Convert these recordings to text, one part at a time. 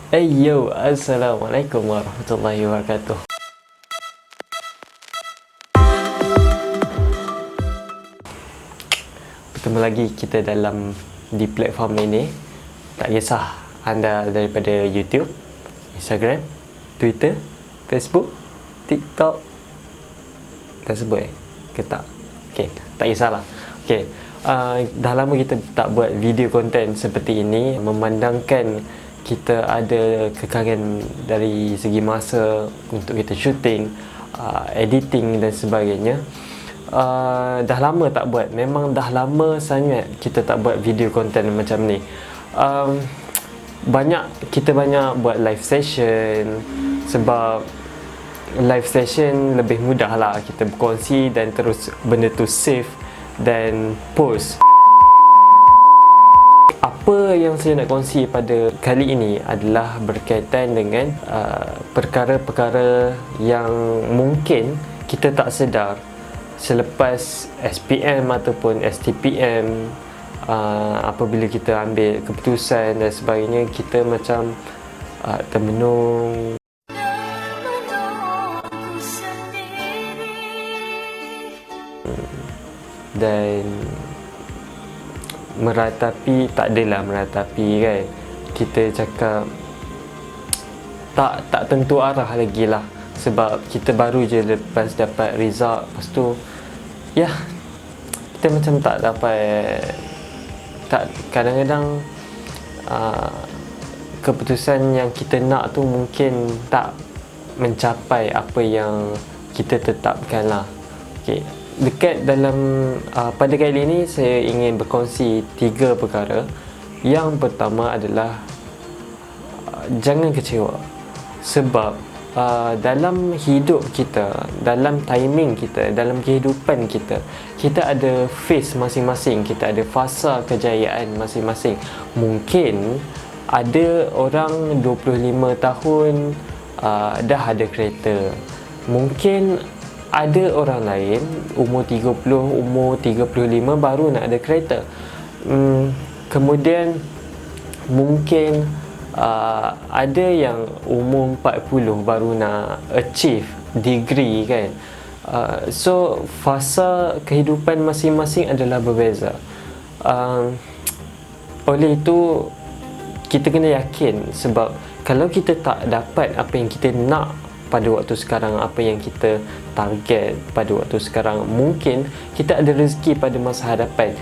Hey yo, Assalamualaikum warahmatullahi wabarakatuh. Bertemu lagi kita di platform ini. Tak kisah anda daripada YouTube, Instagram, Twitter, Facebook, TikTok. Tak sebut ke tak? Okay, tak kisahlah. Okay, dah lama kita tak buat video konten seperti ini, memandangkan kita ada kekangan dari segi masa untuk kita shooting, editing dan sebagainya. Dah lama tak buat, memang dah lama sangat kita tak buat video konten macam ni. Kita banyak buat live session, sebab live session lebih mudah lah kita berkongsi dan terus benda tu save dan post. Apa yang saya nak kongsi pada kali ini adalah berkaitan dengan perkara-perkara yang mungkin kita tak sedar selepas SPM ataupun STPM. Apabila kita ambil keputusan dan sebagainya, kita macam termenung dan meratapi. Tak adalah meratapi kan, kita cakap tak tentu arah lagi lah, sebab kita baru je lepas dapat result. Lepas tu ya, kita macam tak dapat, kadang-kadang keputusan yang kita nak tu mungkin tak mencapai apa yang kita tetapkan lah. Okay, dekat dalam pada kali ini saya ingin berkongsi 3 perkara. Yang pertama adalah jangan kecewa, sebab dalam hidup kita, dalam timing kita, dalam kehidupan kita, kita ada phase masing-masing, kita ada fasa kejayaan masing-masing. Mungkin ada orang 25 tahun dah ada kereta. Mungkin ada orang lain umur 30, umur 35 baru nak ada kereta. Kemudian mungkin ada yang umur 40 baru nak achieve degree kan. So fasa kehidupan masing-masing adalah berbeza. Oleh itu kita kena yakin, sebab kalau kita tak dapat apa yang kita nak pada waktu sekarang, apa yang kita target pada waktu sekarang, mungkin kita ada rezeki pada masa hadapan.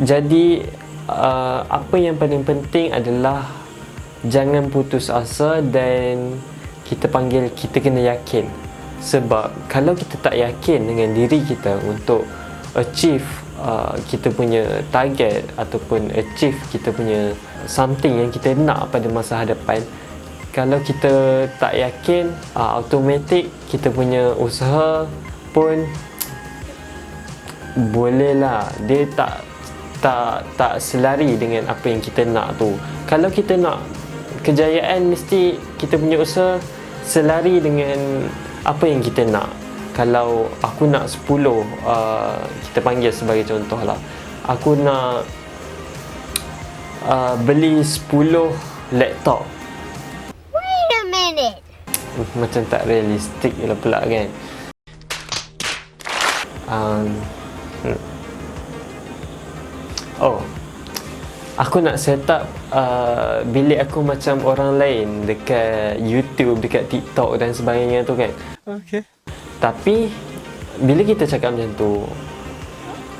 Jadi apa yang paling penting adalah jangan putus asa, dan kita kena yakin. Sebab kalau kita tak yakin dengan diri kita untuk achieve kita punya target ataupun achieve kita punya something yang kita nak pada masa hadapan, kalau kita tak yakin, automatik kita punya usaha pun bolehlah dia tak selari dengan apa yang kita nak tu. Kalau kita nak kejayaan, mesti kita punya usaha selari dengan apa yang kita nak. Kalau aku nak 10, kita panggil sebagai contoh lah, aku nak beli 10 laptop. Wait a minute. Macam tak realistik pula kan. Aku nak set up bilik aku macam orang lain dekat YouTube, dekat TikTok dan sebagainya tu kan. Okay. Tapi bila kita cakap macam tu,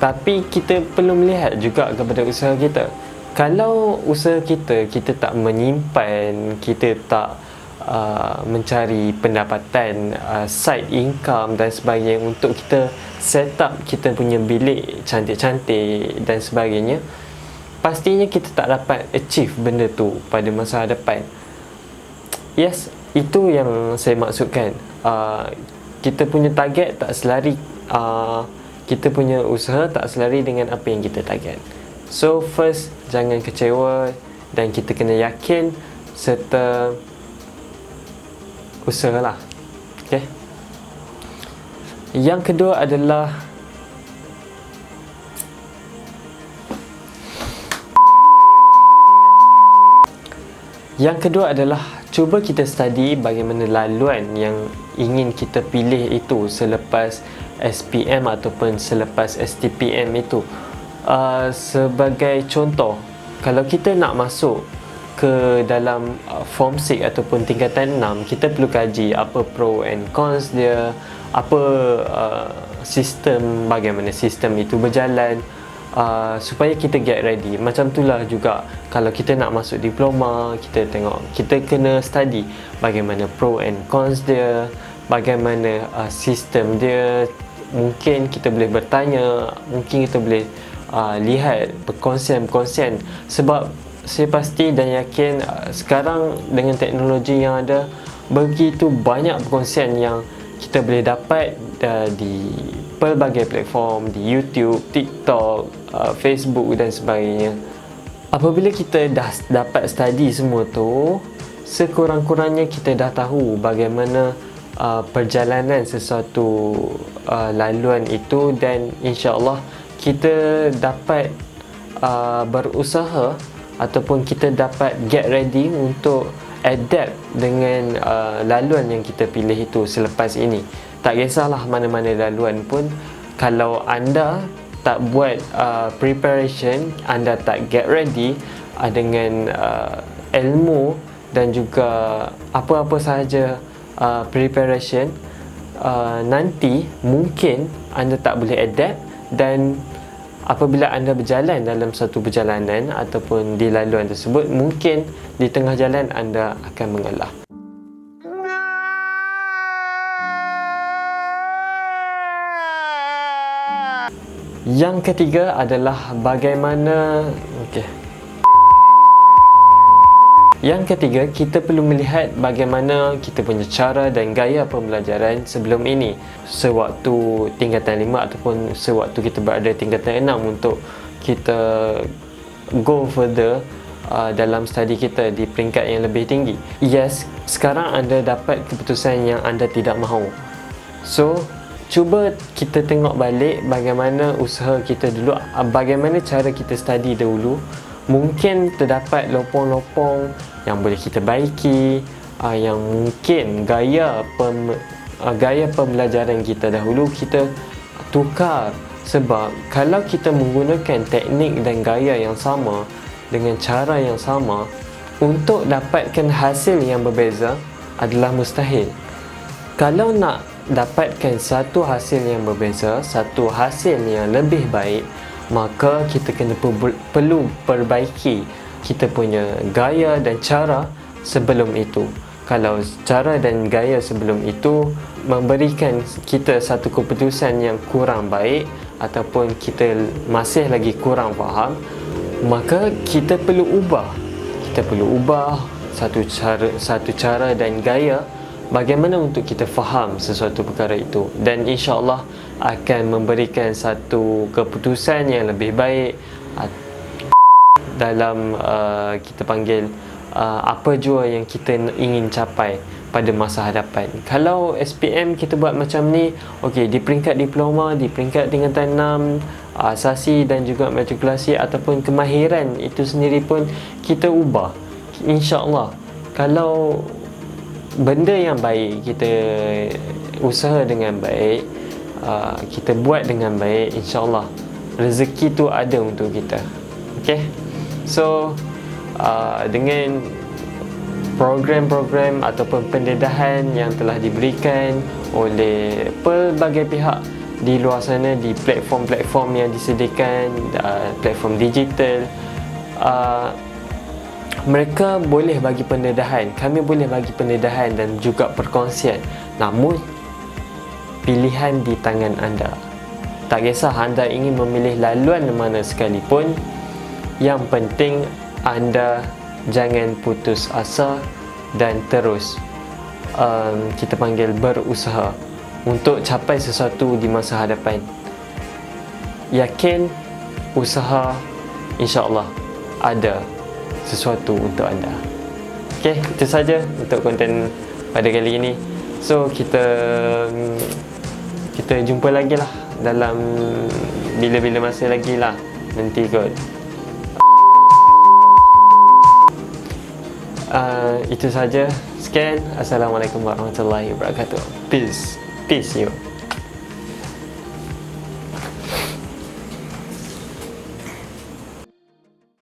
tapi kita perlu melihat juga kepada usaha kita. Kalau usaha kita tak menyimpan, kita tak mencari pendapatan, side income dan sebagainya untuk kita set up kita punya bilik cantik-cantik dan sebagainya, pastinya kita tak dapat achieve benda tu pada masa hadapan. Yes, itu yang saya maksudkan. Kita punya target tak selari, kita punya usaha tak selari dengan apa yang kita target. So first, jangan kecewa dan kita kena yakin serta usahalah. Okay. Yang kedua adalah Yang kedua adalah cuba kita study bagaimana laluan yang ingin kita pilih itu selepas SPM ataupun selepas STPM itu. Sebagai contoh, kalau kita nak masuk ke dalam form 6 ataupun tingkatan 6, kita perlu kaji apa pro and cons dia, apa sistem, bagaimana sistem itu berjalan, supaya kita get ready. Macam itulah juga kalau kita nak masuk diploma, kita tengok, kita kena study bagaimana pro and cons dia, bagaimana sistem dia. Mungkin kita boleh bertanya, mungkin kita boleh lihat perkongsian-perkongsian, sebab saya pasti dan yakin sekarang dengan teknologi yang ada, begitu banyak perkongsian yang kita boleh dapat di pelbagai platform, di YouTube, TikTok, Facebook dan sebagainya. Apabila kita dah dapat study semua tu, sekurang-kurangnya kita dah tahu bagaimana perjalanan sesuatu laluan itu, dan insya-Allah kita dapat berusaha ataupun kita dapat get ready untuk adapt dengan laluan yang kita pilih itu selepas ini. Tak kisahlah mana-mana laluan pun, kalau anda tak buat preparation, anda tak get ready dengan ilmu dan juga apa-apa sahaja preparation, nanti mungkin anda tak boleh adapt, dan apabila anda berjalan dalam satu perjalanan ataupun di laluan tersebut, mungkin di tengah jalan anda akan mengalah. Yang ketiga adalah bagaimana Yang ketiga, kita perlu melihat bagaimana kita punya cara dan gaya pembelajaran sebelum ini, sewaktu tingkatan 5 ataupun sewaktu kita berada tingkatan 6, untuk kita go further dalam study kita di peringkat yang lebih tinggi. Yes, sekarang anda dapat keputusan yang anda tidak mahu. So, cuba kita tengok balik bagaimana usaha kita dulu, bagaimana cara kita study dahulu. Mungkin terdapat lopong-lopong yang boleh kita baiki, yang mungkin gaya pembelajaran kita dahulu kita tukar. Sebab kalau kita menggunakan teknik dan gaya yang sama dengan cara yang sama, untuk dapatkan hasil yang berbeza adalah mustahil. Kalau nak dapatkan satu hasil yang berbeza, satu hasil yang lebih baik, maka kita kena perlu perbaiki kita punya gaya dan cara sebelum itu. Kalau cara dan gaya sebelum itu memberikan kita satu keputusan yang kurang baik ataupun kita masih lagi kurang faham, maka kita perlu ubah. Kita perlu ubah satu cara dan gaya bagaimana untuk kita faham sesuatu perkara itu, dan insya-Allah akan memberikan satu keputusan yang lebih baik dalam kita panggil apa jua yang kita ingin capai pada masa hadapan. Kalau SPM kita buat macam ni, okey, di peringkat diploma, di peringkat tingkatan 6, asasi dan juga matrikulasi ataupun kemahiran itu sendiri pun kita ubah. InsyaAllah, kalau benda yang baik kita usaha dengan baik, kita buat dengan baik, insyaAllah rezeki tu ada untuk kita. Okay, so dengan program-program ataupun pendedahan yang telah diberikan oleh pelbagai pihak di luar sana, di platform-platform yang disediakan, platform digital, mereka boleh bagi pendedahan, kami boleh bagi pendedahan dan juga perkongsian. Namun pilihan di tangan anda. Tak kisah anda ingin memilih laluan mana sekalipun, yang penting anda jangan putus asa dan terus kita panggil berusaha untuk capai sesuatu di masa hadapan. Yakin, usaha, insya-Allah ada sesuatu untuk anda. Okey, itu saja untuk konten pada kali ini. So kita jumpa lagi lah dalam bila-bila masa lagi lah nanti kot. Itu saja. Sekian. Assalamualaikum warahmatullahi wabarakatuh. Peace you.